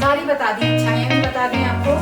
सारी बता दी, अच्छाइयाँ भी बता दी आपको।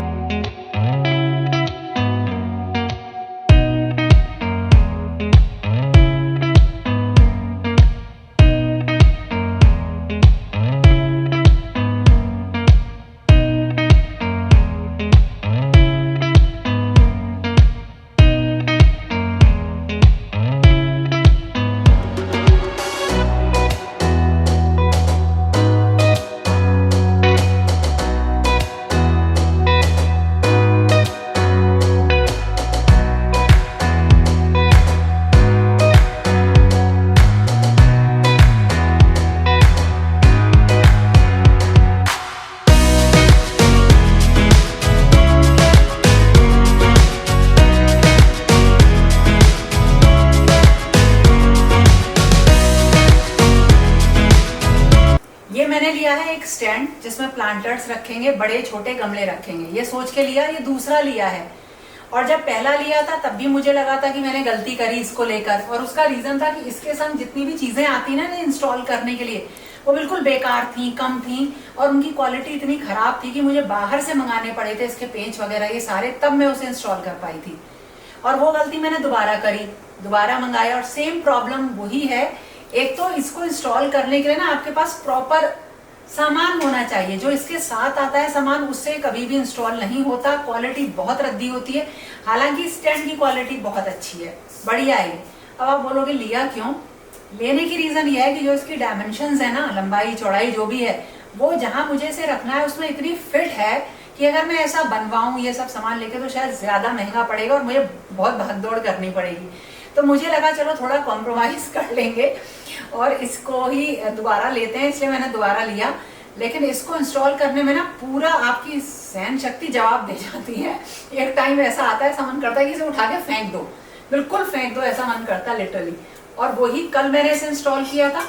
ये मैंने लिया है एक स्टैंड जिसमें प्लांटर्स रखेंगे, बड़े छोटे गमले रखेंगे, ये सोच के लिया। ये दूसरा लिया है, और जब पहला लिया था तब भी मुझे लगा था कि मैंने गलती करी इसको लेकर, और उसका रीजन था कि इसके संग जितनी भी चीजें आती ना इंस्टॉल करने के लिए वो बिल्कुल बेकार थी, कम थी, और उनकी क्वालिटी इतनी खराब थी कि मुझे बाहर से मंगाने पड़े थे इसके पेंच वगैरह ये सारे, तब मैं उसे इंस्टॉल कर पाई थी। और वो गलती मैंने दोबारा करी, दोबारा मंगाया, और सेम प्रॉब्लम वही है। एक तो इसको इंस्टॉल करने के लिए ना आपके पास प्रॉपर सामान होना चाहिए, जो इसके साथ आता है सामान उससे कभी भी इंस्टॉल नहीं होता, क्वालिटी बहुत रद्दी होती है। हालांकि स्टैंड की क्वालिटी बहुत अच्छी है, बढ़िया है। अब आप बोलोगे लिया क्यों? लेने की रीजन ये है कि जो इसकी डायमेंशंस है ना, लंबाई चौड़ाई जो भी है, वो जहां मुझे इसे रखना है उसमें इतनी फिट है कि अगर मैं ऐसा बनवाऊं ये सब सामान लेके तो शायद ज्यादा महंगा पड़ेगा और मुझे बहुत भागदौड़ करनी पड़ेगी। तो मुझे लगा चलो थोड़ा कॉम्प्रोमाइज कर लेंगे और इसको ही दोबारा लेते हैं, इसलिए मैंने दोबारा लिया। लेकिन इसको इंस्टॉल करने में ना पूरा आपकी सहन शक्ति जवाब दे जाती है। एक टाइम ऐसा आता है, ऐसा मन करता है कि इसे उठा के फेंक दो, बिल्कुल फेंक दो, ऐसा मन करता है लिटरली। और वही कल मैंने इसे इंस्टॉल किया था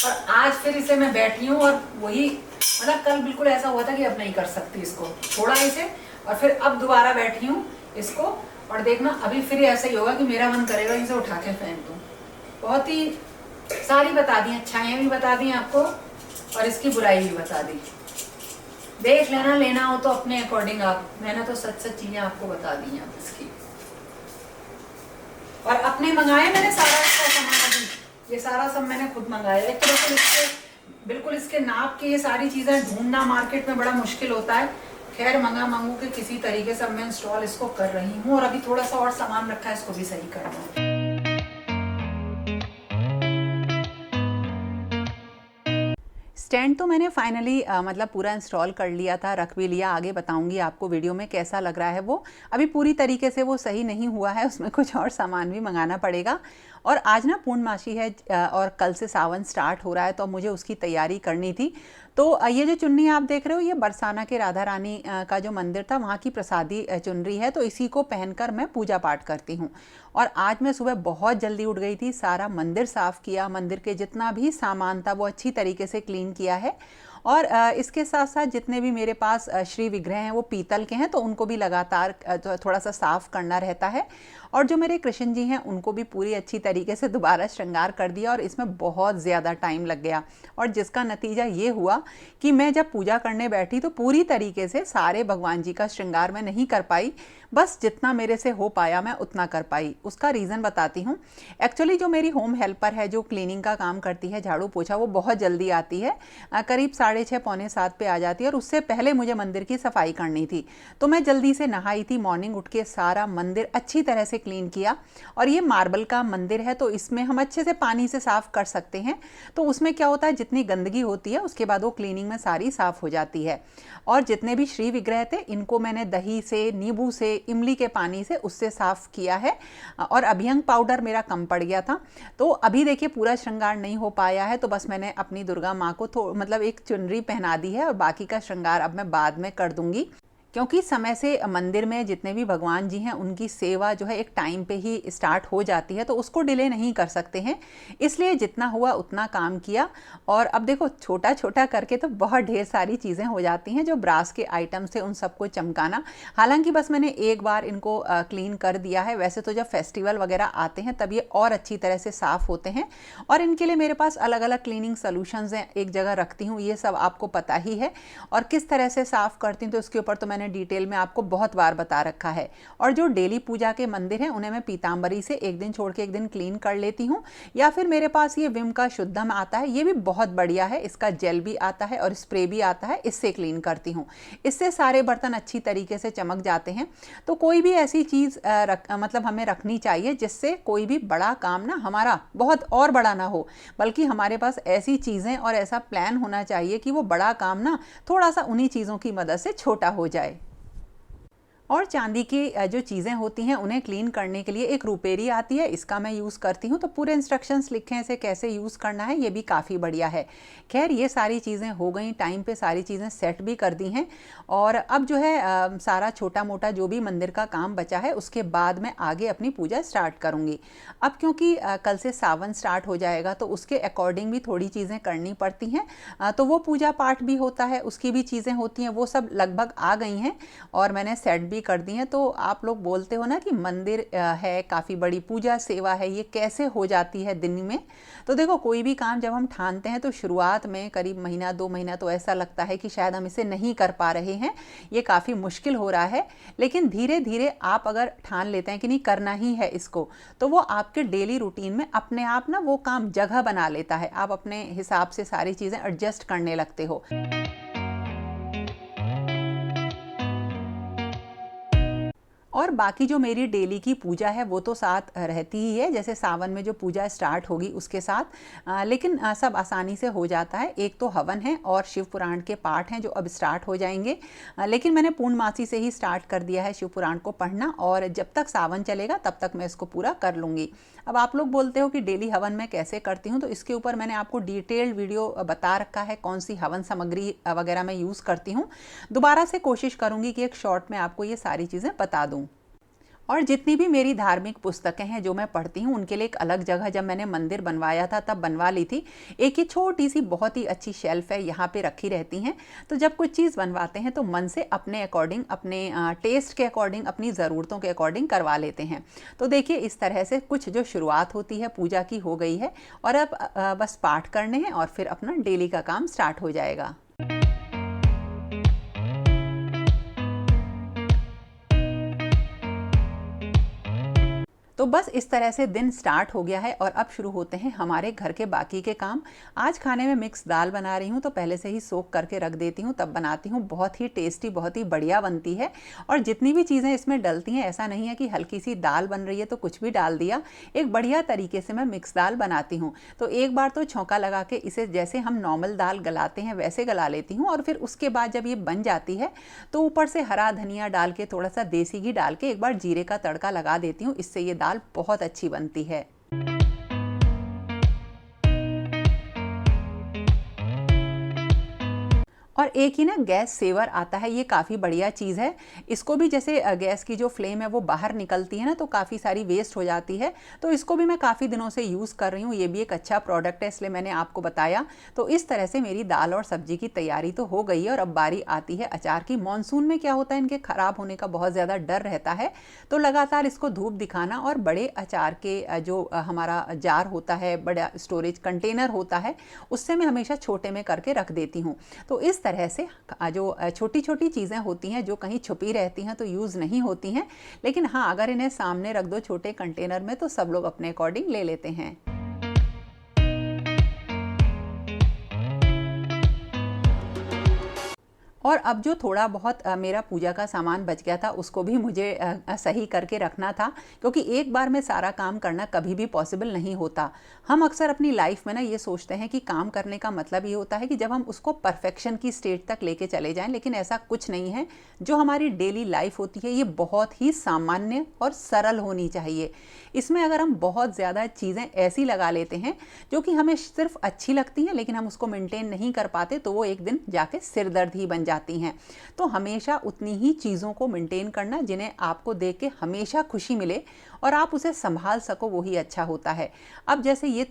और आज फिर इसे मैं बैठी हूँ और वही मतलब कल बिल्कुल ऐसा हुआ था कि अब नहीं कर सकती इसको, छोड़ा इसे, और फिर अब दोबारा बैठी हूँ इसको, और देखना अभी फिर ऐसा ही होगा कि मेरा मन करेगा इसे उठा के फेंक दूं। बहुत ही सारी बता दी, अच्छाइयाँ भी बता दी आपको और इसकी बुराई भी बता दी। देख लेना, लेना हो तो अपने अकॉर्डिंग आप, मैंने तो सच सच चीजें आपको बता दी हैं इसकी। और अपने मंगाए मैंने सारा इसका सामान, अभी ये सारा सब मैंने खुद मंगाया है। तो बिल्कुल इसके नाप के ये सारी चीजें ढूंढना मार्केट में बड़ा मुश्किल होता है। खैर मंगू के किसी तरीके से मैं इंस्टॉल इसको कर रही हूँ, और अभी थोड़ा सा और सामान रखा है, इसको भी सही करना है। स्टैंड तो मैंने फाइनली मतलब पूरा इंस्टॉल कर लिया था, रख भी लिया। आगे बताऊंगी आपको वीडियो में कैसा लग रहा है वो। अभी पूरी तरीके से वो सही नहीं हुआ है, उसमें कुछ और सामान भी मंगाना पड़ेगा। और आज ना पूर्णमासी है और कल से सावन स्टार्ट हो रहा है, तो मुझे उसकी तैयारी करनी थी। तो ये जो चुन्नी आप देख रहे हो, ये बरसाना के राधा रानी का जो मंदिर था वहाँ की प्रसादी चुनरी है, तो इसी को पहनकर मैं पूजा पाठ करती हूँ। और आज मैं सुबह बहुत जल्दी उठ गई थी, सारा मंदिर साफ़ किया, मंदिर के जितना भी सामान था वो अच्छी तरीके से क्लीन किया है। और इसके साथ साथ जितने भी मेरे पास श्री विग्रह हैं वो पीतल के हैं, तो उनको भी लगातार थोड़ा सा साफ़ करना रहता है। और जो मेरे कृष्ण जी हैं उनको भी पूरी अच्छी तरीके से दोबारा श्रृंगार कर दिया, और इसमें बहुत ज़्यादा टाइम लग गया। और जिसका नतीजा ये हुआ कि मैं जब पूजा करने बैठी तो पूरी तरीके से सारे भगवान जी का श्रृंगार मैं नहीं कर पाई, बस जितना मेरे से हो पाया मैं उतना कर पाई। उसका रीज़न बताती हूँ। एक्चुअली जो मेरी होम हेल्पर है, जो क्लीनिंग का काम करती है, झाड़ू पोछा, वो बहुत जल्दी आती है, करीब 6:30 पौने 7 पे आ जाती है, और उससे पहले मुझे मंदिर की सफाई करनी थी। तो मैं जल्दी से नहाई थी, मॉर्निंग उठ के सारा मंदिर अच्छी तरह से क्लीन किया। और ये मार्बल का मंदिर है, तो इसमें हम अच्छे से पानी से साफ़ कर सकते हैं। तो उसमें क्या होता है, जितनी गंदगी होती है उसके बाद वो क्लीनिंग में सारी साफ़ हो जाती है। और जितने भी श्री विग्रह थे इनको मैंने दही से, नींबू से, इमली के पानी से उससे साफ़ किया है। और अभ्यंग पाउडर मेरा कम पड़ गया था, तो अभी देखिए पूरा श्रृंगार नहीं हो पाया है, तो बस मैंने अपनी दुर्गा माँ को मतलब एक चुनरी पहना दी है, और बाकी का श्रृंगार अब मैं बाद में कर दूंगी। क्योंकि समय से मंदिर में जितने भी भगवान जी हैं उनकी सेवा जो है एक टाइम पे ही स्टार्ट हो जाती है, तो उसको डिले नहीं कर सकते हैं। इसलिए जितना हुआ उतना काम किया। और अब देखो छोटा छोटा करके तो बहुत ढेर सारी चीज़ें हो जाती हैं जो ब्रास के आइटम से उन सबको चमकाना। हालांकि बस मैंने एक बार इनको क्लीन कर दिया है। वैसे तो जब फेस्टिवल वगैरह आते हैं तब ये और अच्छी तरह से साफ़ होते हैं, और इनके लिए मेरे पास अलग अलग क्लीनिंग सोल्यूशंस हैं, एक जगह रखती हूँ। ये सब आपको पता ही है। और किस तरह से साफ़ करती हूँ तो उसके ऊपर तो मैंने डिटेल में आपको बहुत बार बता रखा है। और जो डेली पूजा के मंदिर हैं उन्हें मैं पीतांबरी से एक दिन छोड़ के एक दिन क्लीन कर लेती हूँ, या फिर मेरे पास ये विम का शुद्धम आता है, ये भी बहुत बढ़िया है। इसका जेल भी आता है और स्प्रे भी आता है, इससे क्लीन करती हूँ। इससे सारे बर्तन अच्छी तरीके से चमक जाते हैं। तो कोई भी ऐसी चीज़ मतलब हमें रखनी चाहिए जिससे कोई भी बड़ा काम ना हमारा बहुत और बड़ा ना हो, बल्कि हमारे पास ऐसी चीज़ें और ऐसा प्लान होना चाहिए कि वो बड़ा काम ना थोड़ा सा उन्हीं चीज़ों की मदद से छोटा हो जाए। और चांदी की जो चीज़ें होती हैं उन्हें क्लीन करने के लिए एक रुपेरी आती है, इसका मैं यूज़ करती हूँ। तो पूरे इंस्ट्रक्शंस लिखे हैं इसे कैसे यूज़ करना है, ये भी काफ़ी बढ़िया है। खैर ये सारी चीज़ें हो गई, टाइम पे सारी चीज़ें सेट भी कर दी हैं। और अब जो है सारा छोटा मोटा जो भी मंदिर का काम बचा है उसके बाद मैं आगे अपनी पूजा स्टार्ट करूँगी। अब क्योंकि कल से सावन स्टार्ट हो जाएगा तो उसके अकॉर्डिंग भी थोड़ी चीज़ें करनी पड़ती हैं। तो वो पूजा पाठ भी होता है, उसकी भी चीज़ें होती हैं, वो सब लगभग आ गई हैं और मैंने सेट भी कर दी हैं। तो आप लोग बोलते हो ना कि मंदिर है, काफ़ी बड़ी पूजा सेवा है, ये कैसे हो जाती है दिन में। तो देखो कोई भी काम जब हम ठानते हैं तो शुरुआत में करीब महीना 2 महीना तो ऐसा लगता है कि शायद हम इसे नहीं कर पा रहे हैं, ये काफ़ी मुश्किल हो रहा है। लेकिन धीरे धीरे आप अगर ठान लेते हैं कि नहीं करना ही है इसको, तो वो आपके डेली रूटीन में अपने आप ना वो काम जगह बना लेता है। आप अपने हिसाब से सारी चीज़ें एडजस्ट करने लगते हो। और बाकी जो मेरी डेली की पूजा है वो तो साथ रहती ही है, जैसे सावन में जो पूजा स्टार्ट होगी उसके साथ। लेकिन सब आसानी से हो जाता है। एक तो हवन है और शिव पुराण के पाठ हैं जो अब स्टार्ट हो जाएंगे। लेकिन मैंने पूर्णमासी से ही स्टार्ट कर दिया है शिव पुराण को पढ़ना, और जब तक सावन चलेगा तब तक मैं इसको पूरा कर लूँगी। अब आप लोग बोलते हो कि डेली हवन मैं कैसे करती हूँ, तो इसके ऊपर मैंने आपको डिटेल्ड वीडियो बता रखा है, कौन सी हवन सामग्री वगैरह मैं यूज़ करती हूँ। दोबारा से कोशिश करूँगी कि एक शॉर्ट में आपको ये सारी चीज़ें बता दूँ। और जितनी भी मेरी धार्मिक पुस्तकें हैं जो मैं पढ़ती हूँ उनके लिए एक अलग जगह जब मैंने मंदिर बनवाया था तब बनवा ली थी। एक ही छोटी सी बहुत ही अच्छी शेल्फ है, यहाँ पे रखी रहती हैं। तो जब कुछ चीज़ बनवाते हैं तो मन से अपने अकॉर्डिंग, अपने टेस्ट के अकॉर्डिंग, अपनी ज़रूरतों के अकॉर्डिंग करवा लेते हैं। तो देखिए इस तरह से कुछ जो शुरुआत होती है पूजा की हो गई है, और अब बस पाठ करने हैं और फिर अपना डेली का काम स्टार्ट हो जाएगा। तो बस इस तरह से दिन स्टार्ट हो गया है और अब शुरू होते हैं हमारे घर के बाकी के काम। आज खाने में मिक्स दाल बना रही हूँ, तो पहले से ही सोक करके रख देती हूँ, तब बनाती हूँ। बहुत ही टेस्टी, बहुत ही बढ़िया बनती है। और जितनी भी चीज़ें इसमें डलती हैं, ऐसा नहीं है कि हल्की सी दाल बन रही है तो कुछ भी डाल दिया। एक बढ़िया तरीके से मैं मिक्स दाल बनाती हूँ। तो एक बार तो छौंका लगा के इसे जैसे हम नॉर्मल दाल गलाते हैं वैसे गला लेती हूँ, और फिर उसके बाद जब ये बन जाती है तो ऊपर से हरा धनिया डाल के, थोड़ा सा देसी घी डाल के एक बार जीरे का तड़का लगा देती हूँ। इससे ये दाल बहुत अच्छी बनती है। और एक ही ना गैस सेवर आता है, ये काफ़ी बढ़िया चीज़ है। इसको भी जैसे गैस की जो फ्लेम है वो बाहर निकलती है ना, तो काफ़ी सारी वेस्ट हो जाती है। तो इसको भी मैं काफ़ी दिनों से यूज़ कर रही हूँ। ये भी एक अच्छा प्रोडक्ट है, इसलिए मैंने आपको बताया। तो इस तरह से मेरी दाल और सब्जी की तैयारी तो हो गई है, और अब बारी आती है अचार की। मानसून में क्या होता है, इनके ख़राब होने का बहुत ज़्यादा डर रहता है, तो लगातार इसको धूप दिखाना। और बड़े अचार के जो हमारा जार होता है, बड़ा स्टोरेज कंटेनर होता है, उससे मैं हमेशा छोटे में करके रख देती हूँ। तो इस तरह से जो छोटी छोटी चीज़ें होती हैं जो कहीं छुपी रहती हैं तो यूज़ नहीं होती हैं, लेकिन हाँ अगर इन्हें सामने रख दो छोटे कंटेनर में तो सब लोग अपने अकॉर्डिंग ले लेते हैं। और अब जो थोड़ा बहुत मेरा पूजा का सामान बच गया था उसको भी मुझे सही करके रखना था, क्योंकि एक बार में सारा काम करना कभी भी पॉसिबल नहीं होता। हम अक्सर अपनी लाइफ में ना ये सोचते हैं कि काम करने का मतलब ये होता है कि जब हम उसको परफेक्शन की स्टेज तक लेके चले जाएं, लेकिन ऐसा कुछ नहीं है। जो हमारी डेली लाइफ होती है ये बहुत ही सामान्य और सरल होनी चाहिए। इसमें अगर हम बहुत ज़्यादा चीज़ें ऐसी लगा लेते हैं जो कि हमें सिर्फ अच्छी लगती हैं लेकिन हम उसको मेंटेन नहीं कर पाते, तो वो एक दिन जाके सिरदर्द ही बन जाती हैं। तो हमेशा उतनी ही चीज़ों को मेंटेन करना जिन्हें आपको देख के हमेशा खुशी मिले और आप उसे संभाल सको, वही अच्छा होता है। अब जैसे ये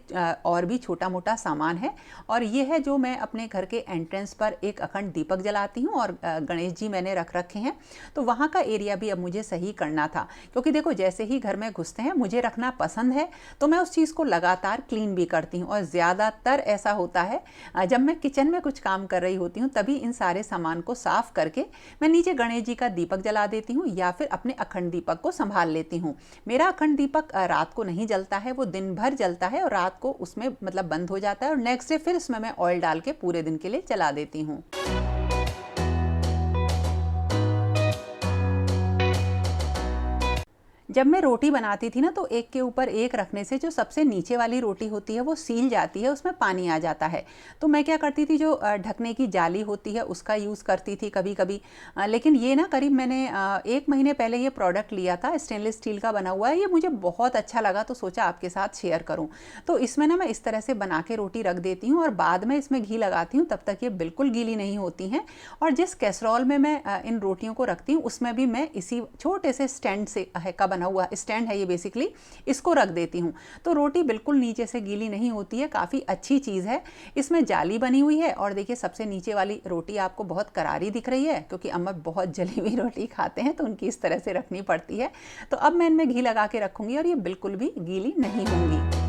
और भी छोटा मोटा सामान है, और ये है जो मैं अपने घर के एंट्रेंस पर एक अखंड दीपक जलाती हूँ, और गणेश जी मैंने रख रखे हैं। तो वहाँ का एरिया भी अब मुझे सही करना था, क्योंकि देखो जैसे ही घर में घुसते हैं मुझे रखना पसंद है, तो मैं उस चीज़ को लगातार क्लीन भी करती हूँ। और ज़्यादातर ऐसा होता है जब मैं किचन में कुछ काम कर रही होती हूँ, तभी इन सारे सामान को साफ करके मैं नीचे गणेश जी का दीपक जला देती हूँ, या फिर अपने अखंड दीपक को संभाल लेती हूँ। मेरा अखंड दीपक रात को नहीं जलता है, वो दिन भर जलता है, और रात को उसमें मतलब बंद हो जाता है, और नेक्स्ट डे फिर उसमें मैं ऑयल डाल के पूरे दिन के लिए जला देती हूँ। जब मैं रोटी बनाती थी ना, तो एक के ऊपर एक रखने से जो सबसे नीचे वाली रोटी होती है वो सील जाती है, उसमें पानी आ जाता है। तो मैं क्या करती थी, जो ढकने की जाली होती है उसका यूज़ करती थी कभी कभी। लेकिन ये ना करीब मैंने 1 महीने पहले ये प्रोडक्ट लिया था, स्टेनलेस स्टील का बना हुआ है, ये मुझे बहुत अच्छा लगा, तो सोचा आपके साथ शेयर करूँ। तो इसमें ना मैं इस तरह से बना के रोटी रख देती हूँ, और बाद में इसमें घी लगाती हूँ, तब तक ये बिल्कुल गीली नहीं होती हैं। और जिस कैसरॉल में मैं इन रोटियों को रखती हूँ, उसमें भी मैं इसी छोटे से स्टैंड से का बना हुआ स्टैंड है ये बेसिकली, इसको रख देती हूँ। तो रोटी बिल्कुल नीचे से गीली नहीं होती है, काफ़ी अच्छी चीज़ है। इसमें जाली बनी हुई है, और देखिए सबसे नीचे वाली रोटी आपको बहुत करारी दिख रही है, क्योंकि अम्मा बहुत जली हुई रोटी खाते हैं, तो उनकी इस तरह से रखनी पड़ती है। तो अब मैं इनमें घी लगा के रखूँगी, और ये बिल्कुल भी गीली नहीं होंगी।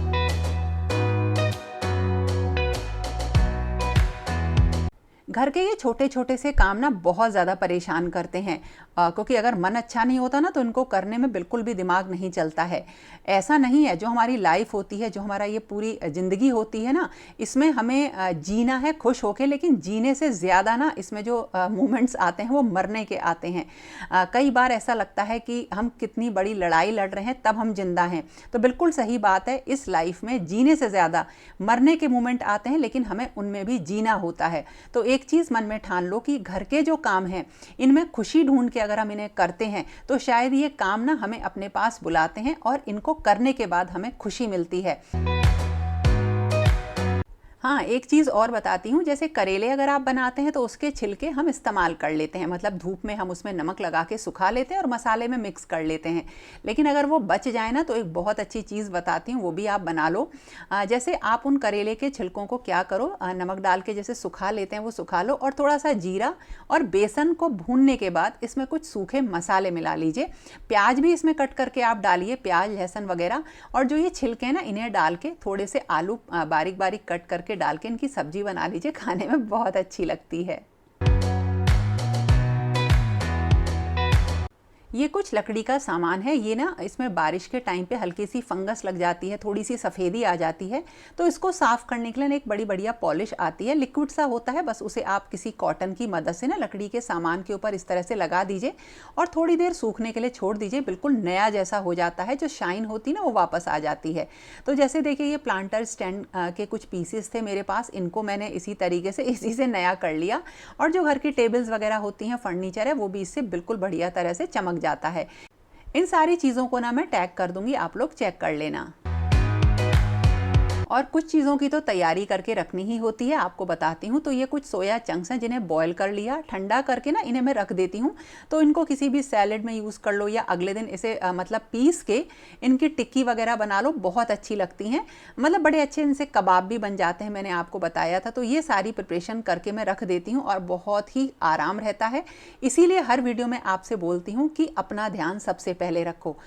घर के ये छोटे छोटे से काम ना बहुत ज़्यादा परेशान करते हैं, क्योंकि अगर मन अच्छा नहीं होता ना, तो इनको करने में बिल्कुल भी दिमाग नहीं चलता है। ऐसा नहीं है, जो हमारी लाइफ होती है, जो हमारा ये पूरी ज़िंदगी होती है ना, इसमें हमें जीना है खुश होके, लेकिन जीने से ज़्यादा ना इसमें जो मोमेंट्स आते हैं वो मरने के आते हैं। कई बार ऐसा लगता है कि हम कितनी बड़ी लड़ाई लड़ रहे हैं तब हम जिंदा हैं। तो बिल्कुल सही बात है, इस लाइफ में जीने से ज़्यादा मरने के मोमेंट आते हैं, लेकिन हमें उनमें भी जीना होता है। तो एक चीज़ मन में ठान लो कि घर के जो काम हैं, इनमें खुशी ढूंढ के अगर हम इन्हें करते हैं, तो शायद ये काम ना हमें अपने पास बुलाते हैं, और इनको करने के बाद हमें खुशी मिलती है। हाँ, एक चीज़ और बताती हूँ, जैसे करेले अगर आप बनाते हैं तो उसके छिलके हम इस्तेमाल कर लेते हैं, मतलब धूप में हम उसमें नमक लगा के सुखा लेते हैं और मसाले में मिक्स कर लेते हैं। लेकिन अगर वो बच जाए ना, तो एक बहुत अच्छी चीज़ बताती हूँ, वो भी आप बना लो। जैसे आप उन करेले के छिलकों को क्या करो, नमक डाल के जैसे सुखा लेते हैं वो सुखा लो, और थोड़ा सा जीरा और बेसन को भूनने के बाद इसमें कुछ सूखे मसाले मिला लीजिए। प्याज भी इसमें कट करके आप डालिए, प्याज लहसुन वगैरह, और जो ये छिलके हैं ना, इन्हें डाल के थोड़े से आलू बारीक बारीक कट करके डाल के इनकी सब्जी बना लीजिए, खाने में बहुत अच्छी लगती है। ये कुछ लकड़ी का सामान है, ये ना इसमें बारिश के टाइम पे हल्की सी फंगस लग जाती है, थोड़ी सी सफ़ेदी आ जाती है, तो इसको साफ़ करने के लिए एक बड़ी बढ़िया पॉलिश आती है, लिक्विड सा होता है, बस उसे आप किसी कॉटन की मदद से ना लकड़ी के सामान के ऊपर इस तरह से लगा दीजिए, और थोड़ी देर सूखने के लिए छोड़ दीजिए, बिल्कुल नया जैसा हो जाता है, जो शाइन होती है ना वो वापस आ जाती है। तो जैसे देखिए, ये प्लांटर स्टैंड के कुछ पीसेस थे मेरे पास, इनको मैंने इसी तरीके से इसी से नया कर लिया, और जो घर की टेबल्स वगैरह होती हैं, फर्नीचर है, वो भी इससे बिल्कुल बढ़िया तरह से चमक जाता है। इन सारी चीज़ों को ना मैं टैग कर दूंगी, आप लोग चेक कर लेना। और कुछ चीज़ों की तो तैयारी करके रखनी ही होती है, आपको बताती हूँ। तो ये कुछ सोया चंक्स हैं, जिन्हें बॉईल कर लिया, ठंडा करके ना इन्हें मैं रख देती हूँ। तो इनको किसी भी सैलेड में यूज़ कर लो, या अगले दिन इसे मतलब पीस के इनकी टिक्की वगैरह बना लो, बहुत अच्छी लगती हैं, मतलब बड़े अच्छे इनसे कबाब भी बन जाते हैं, मैंने आपको बताया था। तो ये सारी प्रिपरेशन करके मैं रख देती हूँ, और बहुत ही आराम रहता है। इसीलिए हर वीडियो में आपसे बोलती हूँ कि अपना ध्यान सबसे पहले रखो।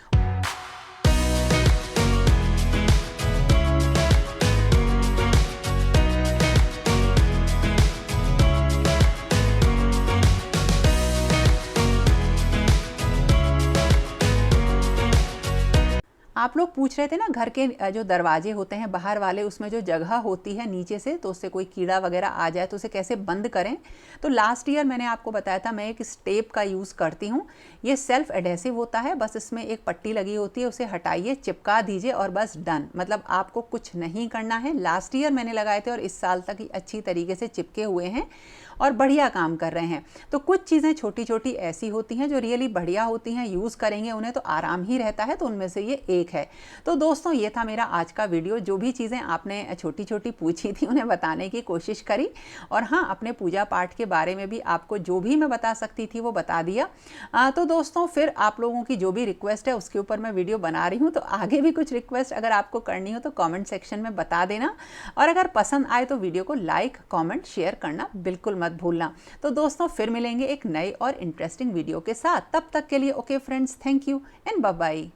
आप लोग पूछ रहे थे ना, घर के जो दरवाजे होते हैं बाहर वाले, उसमें जो जगह होती है नीचे से, तो उससे कोई कीड़ा वगैरह आ जाए तो उसे कैसे बंद करें। तो लास्ट ईयर मैंने आपको बताया था, मैं एक स्टेप का यूज़ करती हूँ। ये सेल्फ एडेसिव होता है, बस इसमें एक पट्टी लगी होती है, उसे हटाइए, चिपका दीजिए, और बस डन। मतलब आपको कुछ नहीं करना है। लास्ट ईयर मैंने लगाए थे, और इस साल तक ही अच्छी तरीके से चिपके हुए हैं और बढ़िया काम कर रहे हैं। तो कुछ चीज़ें छोटी छोटी ऐसी होती हैं जो रियली बढ़िया होती हैं, यूज़ करेंगे उन्हें तो आराम ही रहता है, तो उनमें से ये एक है। है। तो दोस्तों ये था मेरा आज का वीडियो। जो भी चीज़ें आपने छोटी छोटी पूछी थी उन्हें बताने की कोशिश करी, और हाँ, अपने पूजा पाठ के बारे में भी आपको जो भी मैं बता सकती थी वो बता दिया। तो दोस्तों फिर आप लोगों की जो भी रिक्वेस्ट है उसके ऊपर मैं वीडियो बना रही हूँ, तो आगे भी कुछ रिक्वेस्ट अगर आपको करनी हो तो कमेंट सेक्शन में बता देना, और अगर पसंद आए तो वीडियो को लाइक कमेंट शेयर करना बिल्कुल मत भूलना। तो दोस्तों फिर मिलेंगे एक नए और इंटरेस्टिंग वीडियो के साथ, तब तक के लिए okay friends, thank you and bye bye.